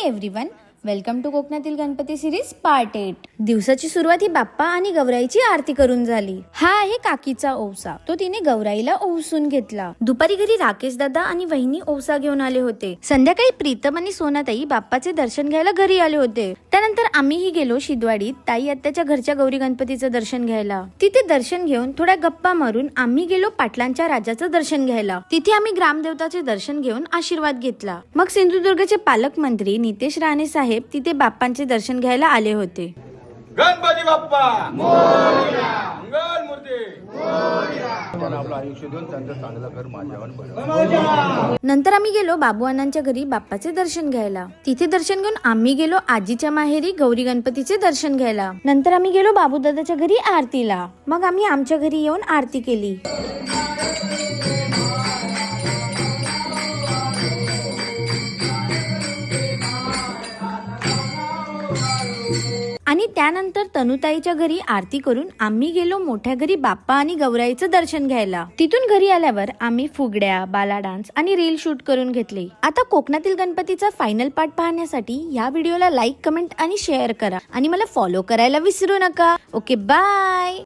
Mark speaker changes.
Speaker 1: Everyone, welcome to कोकणातील Ganpati series part 8। दिवसाची सुरुवात ही बाप्पा आणि गौराईची आरती करून झाली। हा आहे काकीचा ओवसा, तो तिने गौराईला ओवसून घेतला। दुपारी घरी राकेश दादा आणि वहिनी ओवसा घेऊन आले होते। संध्याकाळी प्रीतम आणि सोनाताई बाप्पाचे दर्शन घ्यायला घरी आले होते। त्यानंतर आम्हीही गेलो शिदवाडीत ताई आत्याच्या घरच्या गौरी गणपतीचं दर्शन घ्यायला। तिथे दर्शन घेऊन थोड्या गप्पा मारून आम्ही गेलो पाटलांच्या राजाचं दर्शन घ्यायला। तिथे आम्ही ग्रामदेवताचे दर्शन घेऊन आशीर्वाद घेतला। मग सिंधुदुर्गचे पालकमंत्री नितेश राणे साहेब तिथे बाप्पांचे दर्शन घ्यायला आले होते।
Speaker 2: गणपती बाप्पा मोरया, मंगल मूर्ती मोरया, आपलं आयुष्य देऊन त्यांचं चांगलं कर माझ्यावर बरं।
Speaker 1: नंतर आम्ही गेलो बाबू अण्णांच्या घरी बाप्पाचे दर्शन घ्यायला। तिथे दर्शन घेऊन आम्ही गेलो आजीच्या माहेरी गौरी गणपतीचे दर्शन घ्यायला। नंतर आम्ही गेलो बाबू दादाच्या घरी आरतीला। मग आम्ही आमच्या घरी येऊन आरती केली। आणि त्यानंतर तनुताईच्या घरी आरती करून आम्ही गेलो मोठ्या घरी बाप्पा आणि गौराईचं दर्शन घ्यायला। तिथून घरी आल्यावर आम्ही फुगड्या, बाला डान्स आणि रील शूट करून घेतले। आता कोकणातील गणपतीचा फायनल पार्ट पाहण्यासाठी या व्हिडिओला लाईक, कमेंट आणि शेअर करा आणि मला फॉलो करायला विसरू नका। Okay, bye.